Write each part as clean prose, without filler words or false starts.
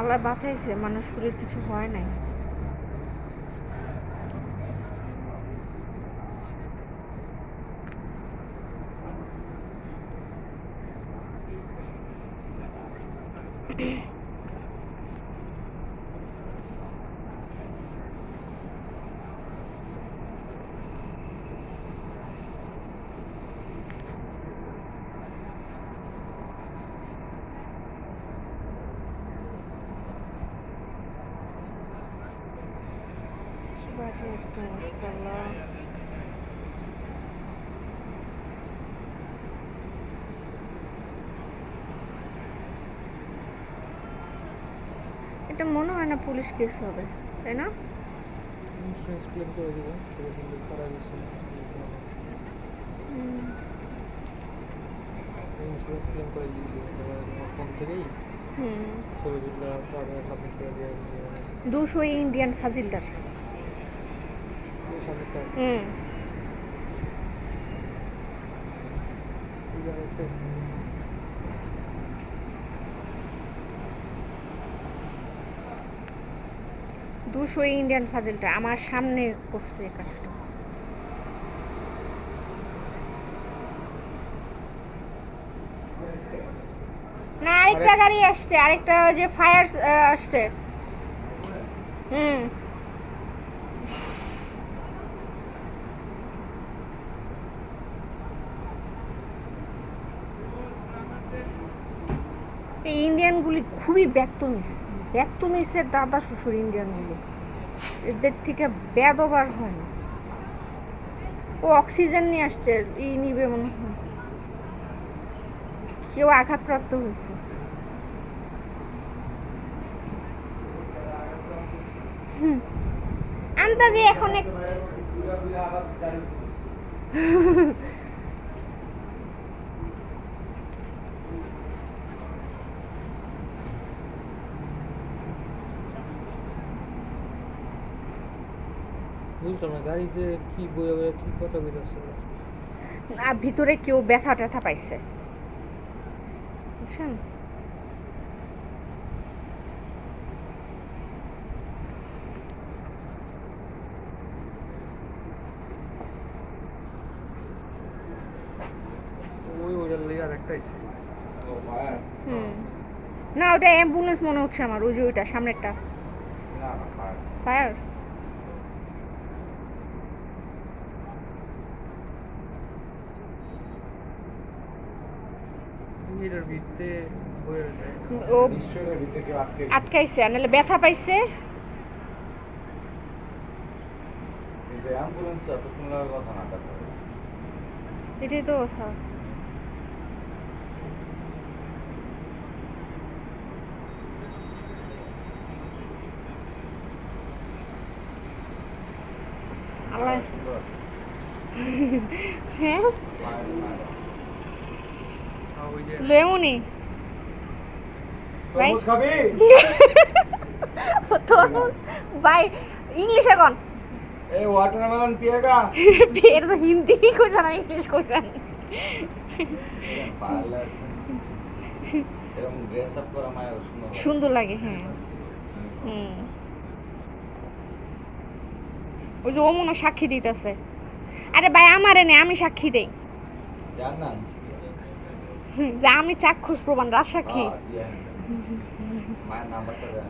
আল্লাহ বাঁচাইছে, মানুষগুলির কিছু হয় নাই। বাজে একটা অবস্থা আল্লাহ। এটা মনে হয় না পুলিশ কেস হবে, তাই না? ইন্স্যুরেন্স ক্লেম করে দেবো, ছবি কিন্তু করা গেছে। ইন্স্যুরেন্স ক্লেম করে দিয়েছি, এবার তোমার ফোন থেকেই ছবি তুলতে সাবমিট করে দিয়ে 200 ইন্ডিয়ান ফাজিলদার। সাবমিটটা দুশো ইন্ডিয়ান ফাজিলটা আমার সামনে করছে এই কাজটা। না, আরেকটা গাড়ি আসছে, আরেকটা যে ফায়ার আসছে। এই ইন্ডিয়ানগুলি খুবই ব্যক্তমিসের দাদা শ্বশুর ইন্ডিয়ানগুলি, এদের থেকে বেদবার হয় না। ও অক্সিজেন নিয়ে আসছে, নিবে মনে হয়, কেউ আঘাতপ্রাপ্ত হয়েছে। আন্দাজে এখন বুঝলাম না গাড়িতে কি বয়ে বয়ে কি কথা বলতেছে। ভিতরে কেউ ব্যথা ট্যাথা পাইছে, বুঝছেন? ওই ওইটার লেগে আর একটা আইছে। না, ওটা অ্যাম্বুলেন্স মনে হচ্ছে আমার, ওই যে ওইটা সামনেরটা ফায়ার। এটার ভিতরে বয়ে ও আটকাইছে, আর নাহলে ব্যথা পাইছে। এটাই তো কথা। আল্লাহ হ্যাঁ লেমনি ভাই তরমুজ ভাই ইংলিশে কোন ए वाटरमेलन पिएगा फिर तो हिंदी को जाना इंग्लिश को जाना पार्लर এরকম ড্রেস আপ করা মায়া সুন্দর লাগে। হ্যাঁ ওই যে ও মনে সাক্ষী দিতেছে। আরে ভাই আমারে নে, আমি সাক্ষী দেই, জান না যে আমি চাক্ষুষ প্রমাণ রাজসাক্ষী। মায়ের নাম্বারটা দেন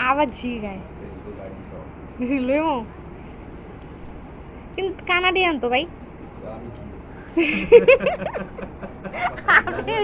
আবার জি গায় ফেসবুক আইডি সব লইমো, কিন্তু কানাডিয়ান তো ভাই। আমি কি